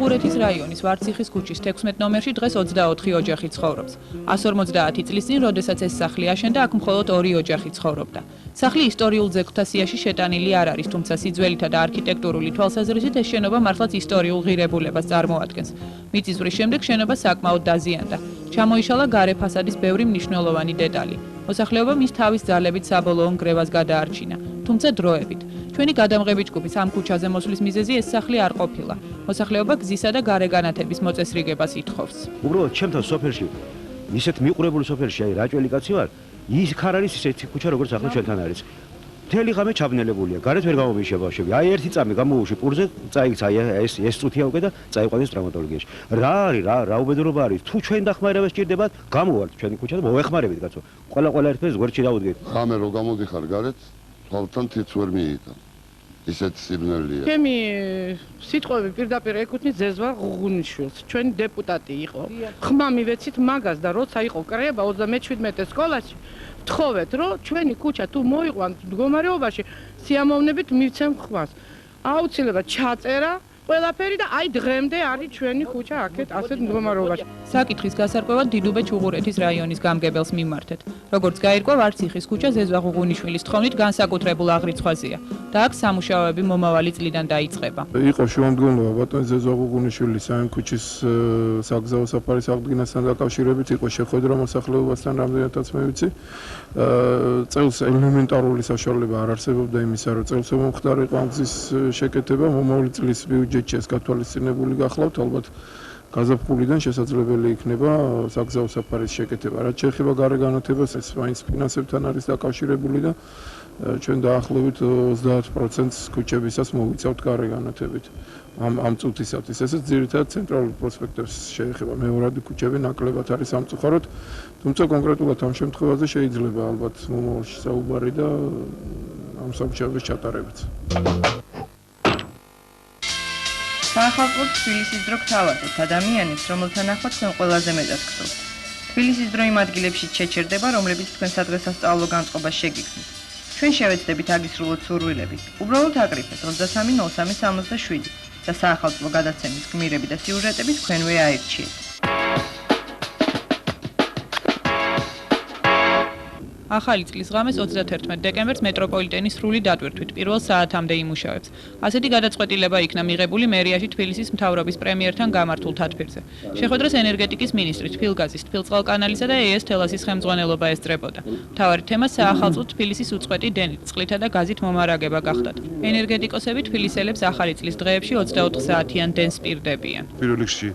ჩუღურეთის რაიონის ვარციხის ქუჩის 16 ნომერში დღეს 24 ოჯახი ცხოვრობს. 150 წლის წინ, როდესაც ეს სახლი აშენდა, აქ მხოლოდ 2 ოჯახი ცხოვრობდა. სახლი ისტორიულ ძეგლთა სიაში შეტანილი არ არის, თუმცა სიძველითა და არქიტექტურული თვალსაზრისით ეს შენობა მართლაც ისტორიულ ღირებულებას წარმოადგენს. მიწისძვრის შემდეგ შენობა საკმაოდ დაზიანდა. ჩამოიშალა გარე ფასადის ბევრი მნიშვნელოვანი დეტალი. მოსახლეობა მის თავის ძალებით საბოლოო ნგრევას გადაარჩინა, თუმცა დროებით. ჩვენი გადამღები ჯგუფის ამ ქუჩაზე მოსვლის მიზეზი ეს სახლი არ ყოფილა. მოსახლეობა გზისა და გარეგანათების მოწესრიგებას ითხოვს. უბრალოდ ჩემთან სოფელში ისეთ მიყურებული სოფელში აი რაჭველი კაცი ვარ, ის ხარ არის ისეთი ქუჩა როგორც ახლა ჩვენთან არის. მთელი ღამე ჩაბნელებულია, გარეთ ვერ გამომიშება ბავშვები. აი ერთი წამი გამოვუში პურზე, წაიქცა აი ეს წუთია უკვე და წაიყვანეს ტრამატოლოგიაში. რა არის, რა უბედურობა არის? თუ ჩვენ დახმარება სჭირდებათ, გამოვართ ჩვენი ქუჩა და მოვეხმარებით კაცო. ყველა ერთպես გვერდში დავუდგეთ. ღამე რო გამოდიხარ გარეთ, თვალთან თიც ვერ მიიტან. ისეთ სიბნელეა. ჩემი სიტყვები პირდაპირ ეკუთვნით ზეზვარ ღუღუნიშვილს. ჩვენი დეპუტატი იყო. ხმა მივეცით მაგას და როცა იყო კრება 37 სკოლაში, ვთხოვეთ, რომ ჩვენი ქუჩა თუ მოიყვანთ მდგომარეობაში, სიამოვნებით მივცემ ხმას. აუცილებლად ჩაწერა ყველაფერი და აი დღემდე არის ჩვენი ქუჩა აქეთ ასეთ მდგომარეობაში. საკითხის გასარკვევად დიდუბე ჩუღურეთის რაიონის გამგებელს მიმართეთ. როგორც გაირკვა, ვარციხის ქუჩა ზეზვა ღუღუნიშვილის თხოვნით განსაკუთრებულ აღრიცხვაზეა და აქ სამუშაოები მომავალი წლიდან დაიწყება. იყო შემოდგომლობა ბატონ ზეზვა ღუღუნიშვილის ამ ქუჩის საგზაო საფარის აღდგენასთან დაკავშირებით, იყო შეხვედრა მოსახლეობასთან, რამდენადაც მე ვიცი. წელს ელემენტარული საშუალება არ არსებობდა იმისა, რომ წელს მომხდარიყო ამ გზის შეკეთება, მომავალი წლის ბიუჯეტში ეს გათვალისწინებული გახლავთ, ალბათ გაზაფხულიდან შესაძლებელი იქნება საგზაო საფარის შეკეთება. რაც შეეხება გარეგანათებას, ეს მაინც ფინანსებთან არის დაკავშირებული და ჩვენ დაახლოებით 30%-ს ქუჩებისას მოვიცავთ გარეგანათებით. ამ წუთისათვის. ესეც ძირითადად ცენტრალურ პროსპექტებს შეეხება. მეორადი ქუჩები ნაკლებად არის სამწუხაროდ, თუმცა კონკრეტულად ამ შემთხვევაზე შეიძლება ალბათ მომავალში საუბარი და ამ სამუშაოების ჩატარებაც. საახალწლო თბილისის დრო გთავაზობთ ადამიანებს, რომელთა ნახვა თქვენ ყველაზე მეტად გსურთ. თბილისის დრო იმ ადგილებში შეჩერდება, რომლებიც თქვენ სადღესასწაულო განწყობას შეგიძლით. ჩვენ შევეცდებით აგისრულოთ სურვილები. უბრალოდ აკრიფეთ 23-03-67 და საახალწლო გადაცემის გმირები და სიუჟეტები თქვენვე აირჩიეთ. ახალი წლის ღამეს 31 დეკემბერს მეტროპოლიტენის სრული დატვირთვით პირველ საათამდე იმუშავებს. ასეთი გადაწყვეტილება იქნა მიღებული მერიაში თბილისის მთავრობის პრემიერთან გამართულ თათბირზე. შეხვედრას ენერგეტიკის მინისტრის ფილგაზის, თბილწყალკანალისა და ES თელასის ხელმძღვანელობა ესწრებოდა. მთავარი თემა საახალწლო თბილისის უწყვეტი დენით, წყლითა და გაზით მომარაგება გახდათ. ენერგეტიკოსები თბილისელებს ახალი წლის დღეებში 24 საათიან დენს პირდებიან. პირველ რიგში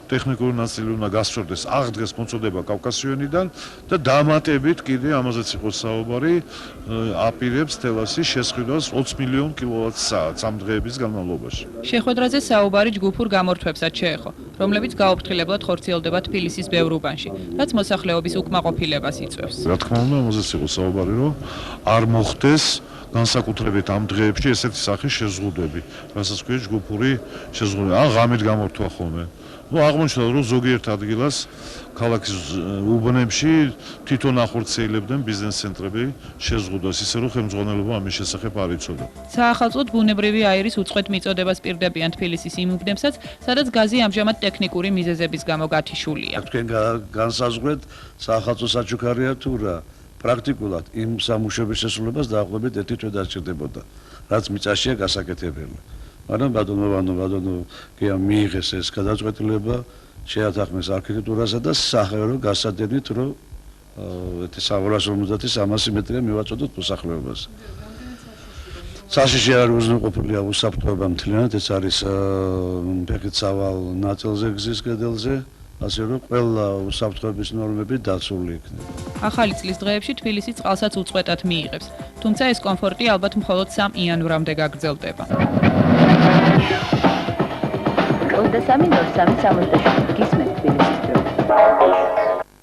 ტექნიკური ნაწილი უნდა გასწორდეს აღდგეს მოწოდება კავკასიონიდან და დამატებით კიდე ამაზეც იყო საუბარი აპირებს თელასის შესყიდვას 20 მილიონ კილოვატ-საათს ამ დღეების განმავლობაში. შეხვედრაზე საუბარი ჯგუფურ გამორთვებსაც შეეხო, რომლებიც გაუფრთხილებლად ხორციელდება თბილისის ბევრ უბანში, რაც მოსახლეობის უკმაყოფილებას იწვევს. რა თქმა უნდა, ამაზეც იყო საუბარი, რომ არ მოხდეს განსაკუთრებით ამ დღეებში ესეთი სახის შეზღუდვები, რასაც ქვია ჯგუფური შეზღუდვა. ან ღამით გამორთვა ხოლმე. აღმოჩნდა რომ ზოგიერთ ადგილას ქალაქის უბნებში თვითონ ახორციელებდნენ ბიზნეს ცენტრები შეზღუდვას, ისე რომ ხელმძღვანელობა ამის შესახებ არ იცოდა. საახალწლოდ ბუნებრივი აირის უწყვეტ მიწოდებას პირდებიან თბილისის იმ უბნებსაც, სადაც გაზი ამჟამად ტექნიკური მიზეზების გამო გათიშულია. თქვენ განსაზღვრეთ საახალწლო საჩუქარია თუ რა? პრაქტიკულად იმ სამუშაოების შესრულებას დაახლოებით 1 თვე დასჭირდებოდა, რაც მიწაშია გასაკეთებელი. მაგრამ ბატონო კი მიიღეს ეს გადაწყვეტილება, შეათანხმეს არქიტექტურასა და სახელო გასადენით, რომ 350-300 მეტრია მივაწოდოთ მოსახლეობას. საშიში არ უზრუნველყოფილია უსაფრთხოება მთლიანად, ეს არის ფეხით-სავალ ნაწილზე გზის კედელზე, ასე რომ ყველა უსაფრთხოების ნორმები დაცული იქნება. ახალი წლის დღეებში თბილისი წყალსაც უწყვეტად მიიღებს, თუმცა ეს კომფორტი ალბათ მხოლოდ 3 იანვრამდე გაგრძელდება. 23:03 გისმენთ თბილისის დრო.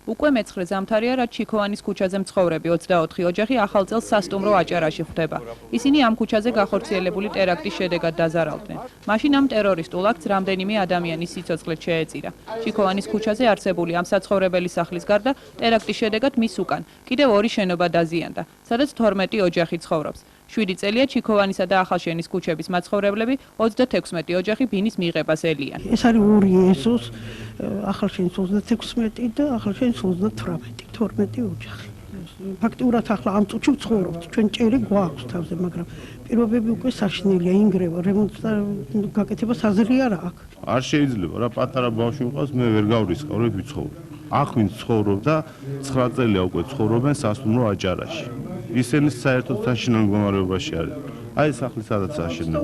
უკვე მეცხრე ზამთარია, რაც ჩიქოვანის ქუჩაზე მცხოვრები 24 ოჯახი ახალ წელს სასტუმრო აჭარაში ხვდება. ისინი ამ ქუჩაზე გახორციელებული ტერაქტის შედეგად დაზარალდნენ. მაშინ ამ ტერორისტულ აქტს რამდენიმე ადამიანის სიცოცხლე შეეწირა. ჩიქოვანის ქუჩაზე არსებული ამ საცხოვრებელი სახლის გარდა ტერაქტის შედეგად მის უკან კიდევ 2 შენობა დაზიანდა, სადაც 12 ოჯახი ცხოვრობს. 7 წელია ჩიქოვანისა და ახალშენის ქუჩების მაცხოვრებლები 36 ოჯახი ბინის მიღებას ელიან. ეს არის 2 ესოს, ახალშენის 36 და ახალშენის 38, 12 ოჯახი. ფაქტიურად ახლა ამ წუთში ვცხოვრობთ, ჩვენ ჭერი გვაქვს თავზე, მაგრამ პირობები უკვე საშინელია, ინგრევა, რემონტს და გაკეთებას აზრი არ აქვს. არ შეიძლება რა პატარა ბავშვი მყავს, მე ვერ გავრისკავებ ვიცხოვრობ. აქ ვინც ცხოვრობდა 9 წელია უკვე ცხოვრობენ სასტუმრო აჭარაში. ისინი საერთოდ საშინელ მდგომარეობაში არის. აი სახლი სადაც აშენდა.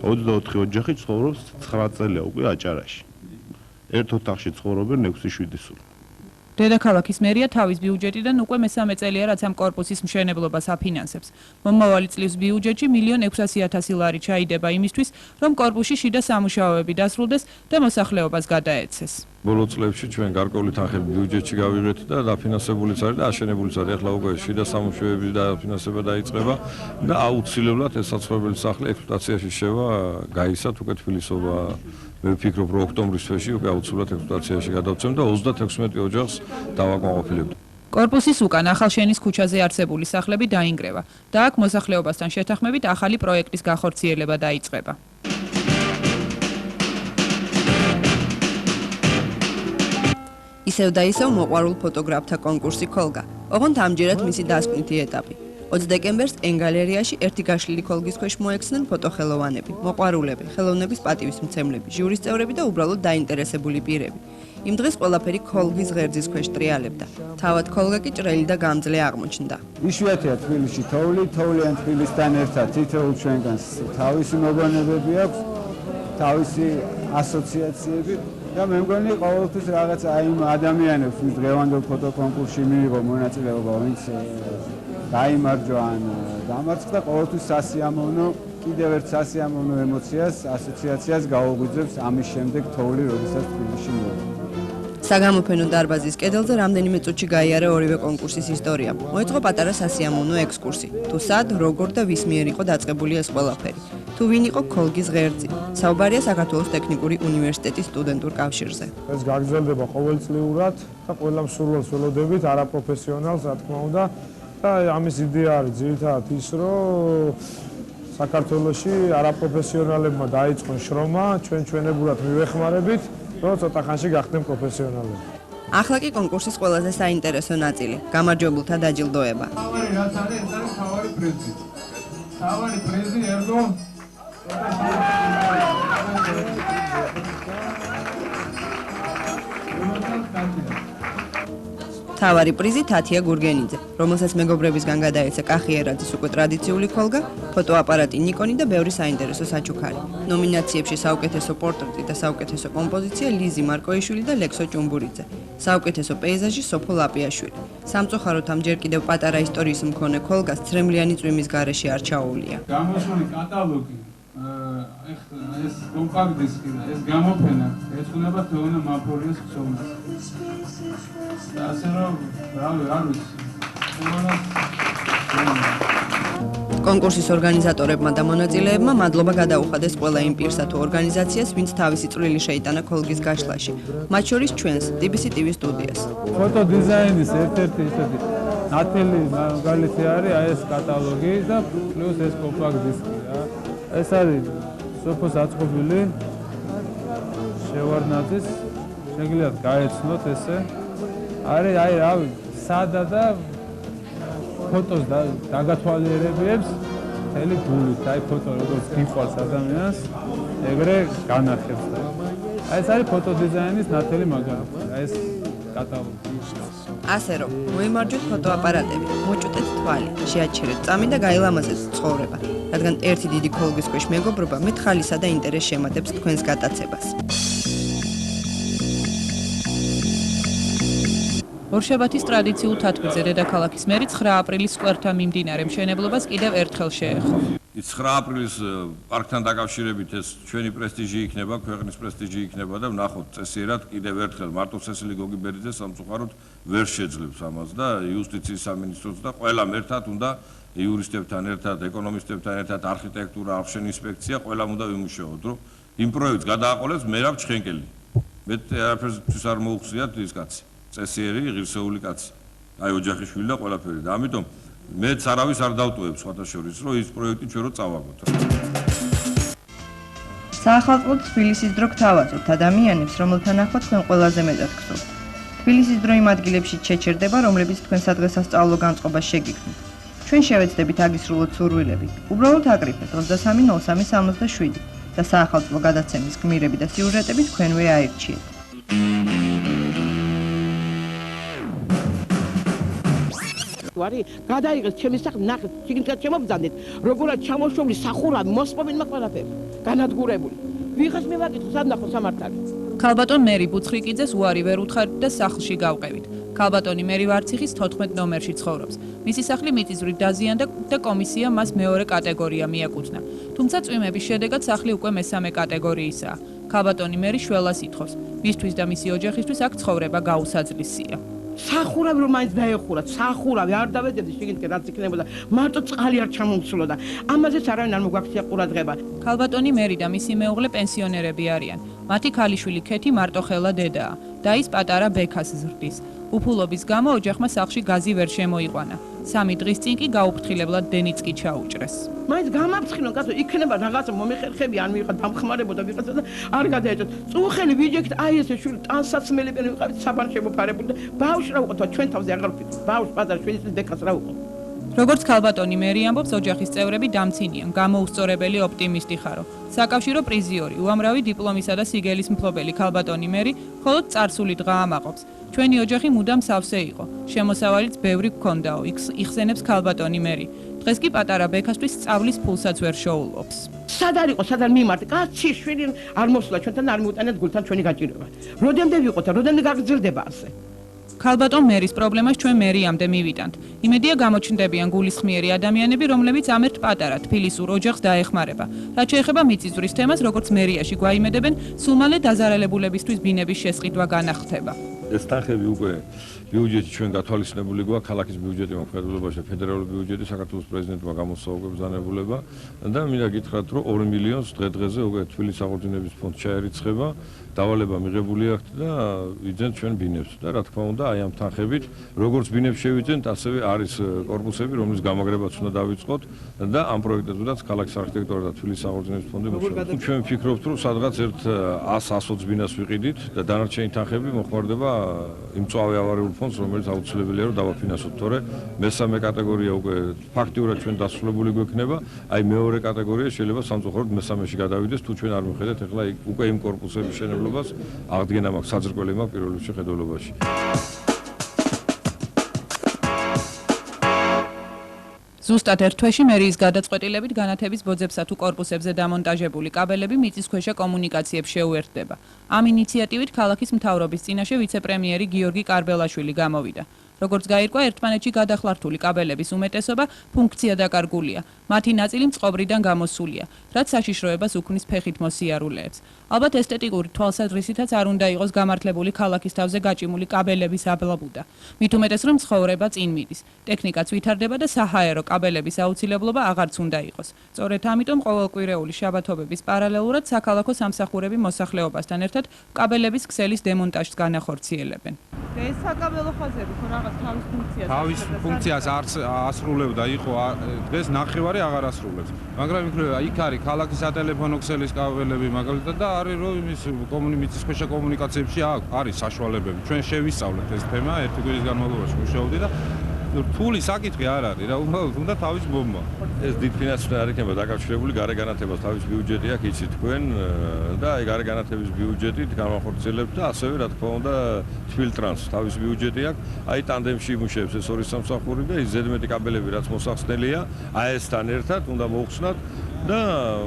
24 ოჯახი ცხოვრობს 9 წელია უკვე აჭარაში. ერთ ოთახში ცხოვრობენ 6-7 სულ. დედაქალაქის მერია თავის ბიუჯეტიდან უკვე მესამე წელია, რაც ამ კორპუსის მშენებლობას აფინანსებს. მომავალი წლის ბიუჯეტში 1.600.000 ლარი ჩაიდება იმისთვის, რომ კორპუსში შიდა სამუშაოები დასრულდეს და მოსახლეობას გადაეცეს. ბოლო წლებში ჩვენ გარკვეული თანხები ბიუჯეტში გავიღეთ და დაფინანსებულიც არის და აშენებულიც არის. ახლა უკვე შიდა სამუშაოების დაფინანსება დაიწყება და აუცილებლად ეს საცხოვრებელი სახლი ექსპლუატაციაში შევა გაისად უკვე თბილისობა. მე ვფიქრობ, რომ ოქტომბრის თვეში უკვე აუცილებლად ექსპლუატაციაში გადავცემ და 36 ოჯახს დავაკმაყოფილებთ. კორპუსის უკან ახალშენის ქუჩაზე არსებული სახლები დაინგრევა და აქ მოსახლეობასთან შეთანხმებით ახალი პროექტის გახორციელება დაიწყება. ისევ და ისევ მოყვარულ ფოტოგრაფთა კონკურსი ქოლგა. ოღონდ ამჯერად მისი დასკვნითი ეტაპი. 20 დეკემბერს ენგალერეაში ერთი გაშლილი ქოლგის ქვეშ მოექცნენ ფოტოხელოვანები, მოყვარულები, ხელოვნების პატივისმცემლები, ჟიურის წევრები და უბრალოდ დაინტერესებული პირები. იმ დღეს ყველაფერი ქოლგის ღერძის ქვეშ ტრიალებდა. თავად ქოლგა კი ჭრელი და გამძლე აღმოჩნდა. იშვიათია თბილისში თოვლიან თბილისთან ერთად თითოეულ ჩვენგანს თავისი მოგონებები აქვს, თავისი ასოციაციები. და მე მგონი ყოველთვის რაღაც აი იმ ადამიანებს, ვინც დღევანდელ ფოტოკონკურსში მიიღო მონაწილეობა, ვინც გაიმარჯვა ან დამარცხდა, ყოველთვის სასიამოვნო, კიდევ ერთ სასიამოვნო ემოციას, ასოციაციას გაუღვიძებს ამის შემდეგ თოვლი, როდესაც თბილისში მოეწყო. საგამოფენო დარბაზის კედელზე რამდენიმე წუთში გაიარა ორივე კონკურსის ისტორია. მოეწყო პატარა სასიამოვნო ექსკურსი. თუ სად, როგორ და ვის მიერ იყო დაწყებული ეს ყველაფერი. თუ ვინ იყო ქოლგის ღერძი. საუბარია საქართველოს ტექნიკური უნივერსიტეტის სტუდენტურ კავშირზე. ეს გაგრძელდება ყოველწლიურად და ყველა მსურველს ველოდებით, არაპროფესიონალს, რა თქმა უნდა. და ამის იდეა არის ძირითადად ის, რომ საქართველოში არაპროფესიონალებმა დაიწყონ შრომა, ჩვენებურად მივეხმარებით, რომ ცოტა ხანში გახდნენ პროფესიონალები. ახლა კი კონკურსის ყველაზე საინტერესო ნაწილი, გამარჯვებულთა დაჯილდოება. თავარი რაც არის, ეს არის თავარი პრიზი. თავარი პრიზი ერგო თავარი პრიზი თათია გურგენიძე, რომელსაც მეგობრებისგან გადაეცა კახიერაძის უკვე ტრადიციული ქოლგა, ფოტოაპარატი ნიკონი და ბევრი საინტერესო საჩუქარი. ნომინაციებში საუკეთესო პორტრეტი და საუკეთესო კომპოზიცია ლიზი მარკოიშვილი და ლექსო ჭუმბურიძე. საუკეთესო პეიზაჟი სოფო ლაპიაშვილი. სამწუხაროდ ამ ჯერ კიდევ პატარა ისტორიის მქონე ქოლგას ცრემლიანი წვიმის გარეშე არ ჩაუვლია. გამოსული კატალოგი ეს კომპაქტ-დისკი და ეს გამოფენა ეძღვნება თეონა მაფორიას ხსოვნას. და ასე რომ არ ვიცი. კონკურსის ორგანიზატორებმა და მონაწილეებმა მადლობა გადაუხადეს ყველა იმ პირსა თუ ორგანიზაციას, ვინც თავისი წვლილი შეიტანა ქოლგის გაშლაში. მათ შორის ჩვენს TBC TV სტუდიას. ფოტოდიზაინის ერთ-ერთი ისეთი ნათელი მაგალითი არის აი ეს კატალოგი და პლუს ეს კომპაქტ-დისკი რა. ეს არის სოფოს აწყობილი შევარდნაძის, შეგიძლიათ გაეცნოთ ესე. არის აი რავი, სადა და ფოტოს დაგათვალიერებებს მთელი გულით, აი ფოტო როგორც გიყვარს ადამიანს, ეგრე განახებს და აი ეს არის ფოტოდიზაინის ნათელი მაგალითი. აი ეს კატალოგი. ასე რომ, მოიმარჯვეთ ფოტოაპარატები, მოჭუტეთ თვალი, შეაჩერეთ წამი და გაილამაზეთ ცხოვრება, რადგან ერთი დიდი ქოლგის ქვეშ მეგობრობა მეტ ხალისა და ინტერესს შემატებს თქვენს გატაცებას. ორშაბათის ტრადიციულ თათბირზე დედაქალაქის მერი 9 აპრილის სკვერთან მიმდინარე მშენებლობას კიდევ ერთხელ შეეხო. 9 აპრილის პარკთან დაკავშირებით ეს ჩვენი პრესტიჟი იქნება, ქვეყნის პრესტიჟი იქნება და ვნახოთ წესიერად კიდევ ერთხელ მარტო სესილი გოგი ბერიძე სამწუხაროდ ვერ შეძლებს ამას და იუსტიციის სამინისტროც და ყველამ ერთად უნდა იურისტებთან ერთად, ეკონომისტებთან ერთად, არქიტექტურა, არხშენ ინსპექცია ყველამ უნდა ვიმუშაოთ, რომ იმ პროექტს გადააყოლებს მერაბ ჩხენკელი. მე არაფერს არ მოუხსიათ ის კაცი. წესიერი, ღირსეული კაცი. აი ოჯახიშვილი და ყველაფერი და ამიტომ მეც არავის არ დავტოვებ სხვათა შორის, რომ ის პროექტი ჩვენ რო წავაგოთ. საახალწლო თბილისის დრო გთავაზობთ ადამიანებს, რომელთა ნახვა თქვენ ყველაზე მეტად გსურთ. თბილისის დრო იმ ადგილებში შეჩერდება, რომლებიც თქვენ სადღესასწაულო განწყობას შეგიქმნით. ჩვენ შევეცდებით აგისრულოთ სურვილები. უბრალოდ აკრიფეთ 23-03-67 და საახალწლო გადაცემის გმირები და სიუჟეტები თქვენვე აირჩიეთ. ვარი გადაიღეს ჩემი სახლი ნახეთ შიგნით შემობძანდეთ როგორად ჩამოშობლი სახურავი მოსპობინმა ყველაფერი განადგურებული ვიღაც მე ვაკითხო სად ნახო სამართალი ქალბატონ მერი ბუცხრიკიძეს უარი ვერ უთხარით და სახლში გავყევით ქალბატონი მერი ვარციხის 14 ნომერში ცხოვრობს მისი სახლი მიწისძვრით დაზიანდა და კომისია მას მეორე კატეგორია მიაკუთვნა თუმცა წვიმების შედეგად სახლი უკვე მესამე კატეგორიისაა ქალბატონი მერი შველას ითხოვს მისთვის და მისი ოჯახისთვის აქ ცხოვრება გაუსაძლისია სახურავი რომ მაინც დაეხურათ სახურავი არ დავეძებდი შიგნით რაც იქნებოდა მარტო წყალი არ ჩამომცულოდა ამაზეც არავინ არ მოგვაქცია ყურადღება ქალბატონი მერი და მისი მეუღლე პენსიონერები არიან მათი ქალიშვილი ქეთი მარტოხელა დედაა და ის პატარა ბექას ზრდის უფულობის გამო ოჯახმა სახლში გაზი ვერ შემოიყვანა 3 დღის წინ კი გაუფრთხილებლად დენიც კი ჩაუჭრეს მაინც გამაფრთხილონ კაცო იქნება რაღაცა მომეხერხები ან ვიღაც დამხმარებოდა ვიღაცა და არ გადაეჭოთ წუხელი ვიჯექთ აი ესე შვილი ტანსაცმელები ვიყავით საბან შემოფარებული და ბავშვი რა უყოთ ჩვენ თავზე აღარ ვფიქრობთ ბავშვი პატარა შვილი ბეკას რა უყოთ როგორც ქალბატონი მერი ამბობს ოჯახის წევრები დამცინიან გამოუსწორებელი ოპტიმისტი ხარო საკავშირო პრიზიორი უამრავი დიპლომისა და სიგელის მფლობელი ქალბატონი მერი მხოლოდ წარსული დღა ამაყობს ჩვენი ოჯახი მუდამ სავსე იყო შემოსავალიც ბევრი გქონდაო იხსენებს ქალბატონი მერი დღეს კი პატარა ბექასთვის სწავლის ფულსაც ვერ შოულობს სად არ იყო სად არ მიმართე კაცი შვილი არ მოსულა ჩვენთან არ მიუტანეთ გულთან ჩვენი გაჭირვება როდემდე ვიყოთ და როდემდე გაგრძელდება ასე ქალბატონ მერის პრობლემას ჩვენ მერიამდე მივიტანთ. იმედია გამოჩნდებიან გულისხმიერი ადამიანები, რომლებიც ამ ერთ პატარა თბილისურ ოჯახს დაეხმარება. რაც შეეხება მიწისძვრის თემას, როგორც მერიაში გვაიმედებენ, სულ მალე დაზარალებულებისთვის ბინების შესყიდვა განახდება. ეს თანხები უკვე ბიუჯეტი ჩვენ გათვალისწინებული გვაქვს ქალაქის ბიუჯეტი მოქმედებაში ფედერალური ბიუჯეტი საქართველოს პრეზიდენტმა გამოსცადა ბრძანებულება და მინდა გითხრათ რომ 2 მილიონს დღე-დღეზე უკვე თბილისის აღორძინების ფონდ ჩაერიცხება დავალება მიღებული აქვს და ვიძენთ ჩვენ ბინებს და რა თქმა უნდა აი ამ თანხებით როგორც ბინებს შევიძენთ ასევე არის კორპუსები რომლის გამაგრებაც უნდა დავიწყოთ და ამ პროექტებზედაც ქალაქის არქიტექტურა და თბილისის აღორძინების ფონდი მუშაობს ჩვენ ვფიქრობთ რომ სადღაც ერთ 100-120 ბინას ვიყიდით და დანარჩენი თანხები მოხმარდება იმ წავე ავარიულ ფონდს რომელიც აუცილებელია რომ დავაფინანსოთ თორე მესამე კატეგორია უკვე ფაქტიურად ჩვენ დასრულებული გვექნება აი მეორე კატეგორია შეიძლება სამწუხაროდ მესამეში გადავიდეს თუ ჩვენ არ მიხედეთ ეხლა უკვე იმ კორპუსების შენებლობას აღდგენა მაქვს საძირკველი მაქვს პირველ რიგში ხედველობაში ზუსტად ერთ თვეში მერიის გადაწყვეტილებით განათების ბოძებსა თუ კორპუსებზე დამონტაჟებული კაბელები მიწისქვეშა კომუნიკაციებს შეუერთდება. ამ ინიციატივით ქალაქის მთავრობის წინაშე ვიცე-პრემიერი გიორგი კარბელაშვილი გამოვიდა. როგორც გაირკვა, ერთმანეთში გადახლართული კაბელების უმეტესობა ფუნქცია დაკარგულია. მათი ნაწილი წყობრიდან გამოსულია, რაც საშიშროებას უქმნის ფეხით მოსიარულეებს. ალბათ ესთეტიკური თვალსაზრისითაც არ უნდა იყოს გამართლებული ქალაქის თავზე გაჭიმული კაბელების აბლაბუდა. მით უმეტეს რომ ცხოვრება წინ მიდის. ტექნიკაც ვითარდება და საჰაერო კაბელების აუცილებლობა აღარც უნდა იყოს. სწორედ ამიტომ ყოველკვირეული შაბათობების პარალელურად საქალაქო სამსახურები მოსახლეობასთან ერთად კაბელების ქსელის დემონტაჟს განახორციელებენ. ეს საკაბელო ხაზები ხო რაღაც თავის ფუნქციას ასრულებდა იყო დღეს ნახევარი აღარ ასრულებს მაგრამ იქ არის ქალაქის სატელეფონო ქსელის კაბელები მაგალითად და არის რომ იმის მიწისქვეშა კომუნიკაციებში არის საშუალებები ჩვენ შევისწავლეთ ეს თემა ერთი კვირის განმავლობაში მუშაობდი და რთული საკითხი არ არის რა, უბრალოდ უნდა თავის ბომბა. ეს დიდ ფინანსური არ იქნება დაკავშირებული გარე განათებას თავის ბიუჯეტი აქვს იცით თქვენ და აი გარე განათების ბიუჯეტით განახორციელებთ და ასევე რა თქმა უნდა თბილ ტრანს თავის ბიუჯეტი აქვს აი ტანდემში იმუშავებს ეს ორი სამსახური და ის ზედმეტი კაბელები რაც მოსახსნელია აი ესთან ერთად უნდა მოხსნათ და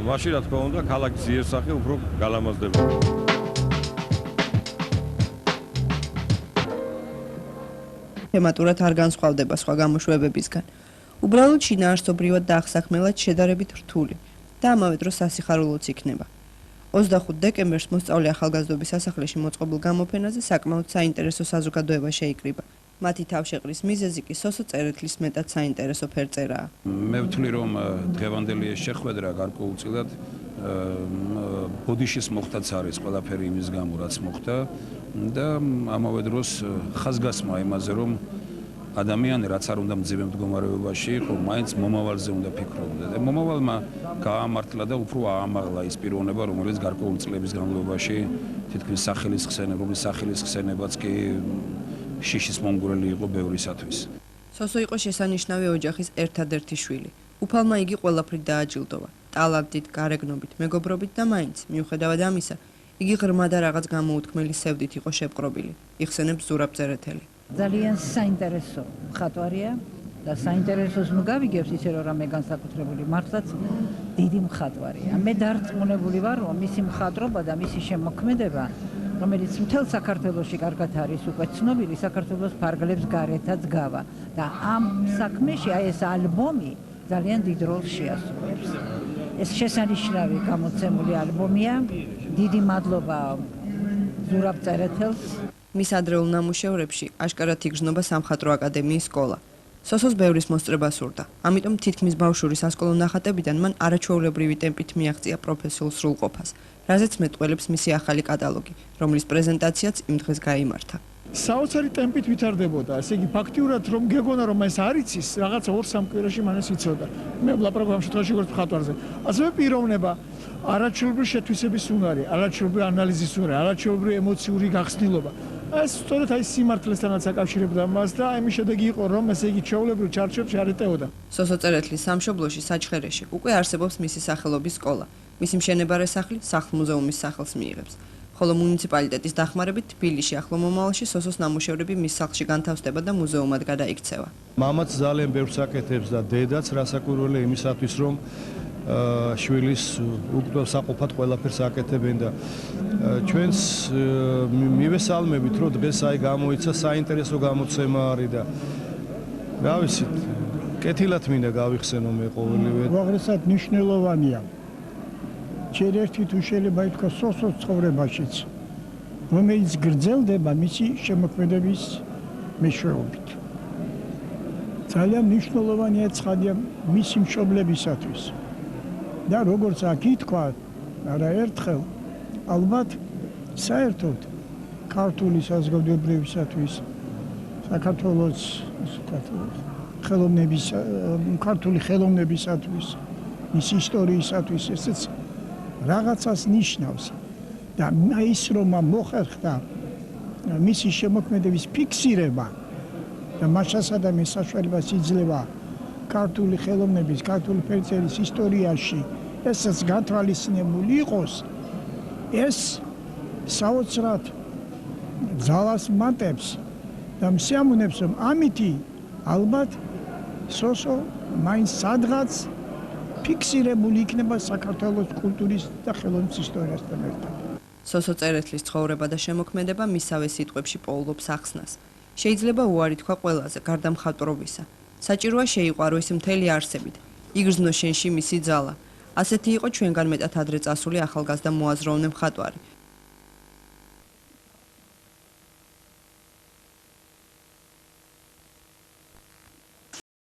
მაშინ რა თქმა უნდა ქალაქის იერსახე უფრო გალამაზდება. თემატურად არ განსხვავდება სხვა გამოშვებებისგან. უბრალოდ შინაარსობრივად და აღსაქმელად შედარებით რთული და ამავე დროს სასიხარულოც იქნება. 25 დეკემბერს მოსწავლე ახალგაზრდობის სასახლეში მოწყობილ გამოფენაზე საკმაოდ საინტერესო საზოგადოება შეიკრიბა. მათი თავშეყრის მიზეზი კი სოსო წერეთლის მეტად საინტერესო ფერწერაა. მე ვთვლი რომ დღევანდელი ეს შეხვედრა გარკვეულწილად ბოდიშის მოხდაც არის ყველაფერი იმის გამო რაც მოხდა და ამავე დროს ხაზგასმა იმაზე რომ ადამიანი რაც არ უნდა მძიმე მდგომარეობაში იყო, მაინც მომავალზე უნდა ფიქრობდა და მომავალმა გაამართლა და უფრო აამაღლა ის პიროვნება, რომელიც გარკვეული წლების განმავლობაში თითქმის სახელის ხსენება, რომლის სახელის ხსენებაც კი შიშის მომგვრელი იყო ბევრისათვის. სოსო იყო შესანიშნავი ოჯახის ერთადერთი შვილი. უფალმა იგი ყველაფრით დააჯილდოვა, ტალანტით, გარეგნობით, მეგობრობით და მაინც, მიუხედავად ამისა, იგი ღრმა და რაღაც გამოუთქმელი სევდით იყო შეპყრობილი. იხსენებს ზურაბ წერეთელი. ძალიან საინტერესო მხატვარია და საინტერესოს ნუ გავიგებს ისე რომ რამე განსაკუთრებული მართლაც დიდი მხატვარია. მე დარწმუნებული ვარ რომ მისი მხატვრობა და მისი შემოქმედება რომელიც მთელ საქართველოში კარგად არის უკვე ცნობილი საქართველოს ფარგლებს გარეთაც გავა და ამ საქმეში აი ეს ალბომი ძალიან დიდ როლს შეასრულებს. ეს შესანიშნავი გამოცემული ალბომია. დიდი მადლობა ზურაბ წერეთელს. მის ადრეულ ნამუშევრებში აშკარად იგრძნობა სამხატვრო აკადემიის სკოლა. სოსოს ბევრის მოსწრება სურდა, ამიტომ თითქმის ბავშვური სასკოლო ნახატებიდან მან არაჩვეულებრივი ტემპით მიაღწია პროფესიულ სრულყოფას, რაზეც მეტყველებს მისი ახალი კატალოგი, რომლის პრეზენტაციაც იმ დღეს გაიმართა. საოცარი ტემპით ვითარდებოდა, ესე იგი ფაქტიურად რომ გეგონა რომ ეს არ იცის, რაღაცა 2-3 კვირაში მან ეს იცოდა. მე ვლაპარაკობ ამ შემთხვევაში როგორც მხატვარზე. ასევე პიროვნება, არაჩვეულებრივი შეთვისების უნარი, არაჩვეულებრივი ანალიზის უნარი, არაჩვეულებრივი ემოციური გახსნილობა. ეს სწორედ აი სიმართლესთანაც აკავშირებდა მას და ამის შედეგი იყო რომ ესე იგი ჩვეულებრივ ჩარჩოებში არ ეტეოდა. სოსო წერეთლის სამშობლოში საჩხერეში უკვე არსებობს მისი სახელობის სკოლა. მისი მშენებარე სახლი სახლ-მუზეუმის სახელს მიიღებს. ხოლო მუნიციპალიტეტის დახმარებით თბილისში ახლო მომავალში სოსოს ნამუშევრები მის სახლში განთავსდება და მუზეუმად გადაიქცევა. მამაც ძალიან ბევრს აკეთებს და დედაც რასაკვირველია იმისათვის რომ შვილის უკდო საყოფად ყველაფერს აკეთებენ და ჩვენს მივესალმებით რომ დღეს აი გამოიცა საინტერესო გამოცემა არის და რა ვიცით კეთილად მინდა გავიხსენო მე ყოველივე უაღრესად მნიშვნელოვანია ჯერ ერთი თუ შეიძლება ითქვა სოსოს ცხოვრებაშიც რომელიც გრძელდება მისი შემოქმედების მეშვეობით ძალიან მნიშვნელოვანია ცხადია მისი მშობლებისათვის და როგორც აქ ითქვა არაერთხელ ალბათ საერთოდ ქართული საზოგადოებრივისათვის საქართველოს ხელოვნების ქართული ხელოვნებისათვის მის ისტორიისათვის ესეც რაღაცას ნიშნავს და ის რომ მოხერხდა მისი შემოქმედების ფიქსირება და მასასა და მის საშუალებას იძლევა ქართული ხელოვნების, ქართული ფერწერის ისტორიაში ესეც გათვალისწინებული იყოს ეს საოცრად ძალას მატებს და მსიამოვნებს რომ ამითი ალბათ სოსო მაინც სადღაც ფიქსირებული იქნება საქართველოს კულტურის და ხელოვნების ისტორიასთან ერთად. სოსო წერეთლის ცხოვრება და შემოქმედება მისავე სიტყვებში პოულობს ახსნას. შეიძლება უარი თქვა ყველაზე გარდა მხატვრობისა. საჭიროა შეიყვარო ის მთელი არსებით. იგრძნო შენში მისი ძალა. ასეთი იყო ჩვენგან მეტად ადრე წასული ახალგაზრდა მოაზროვნე მხატვარი,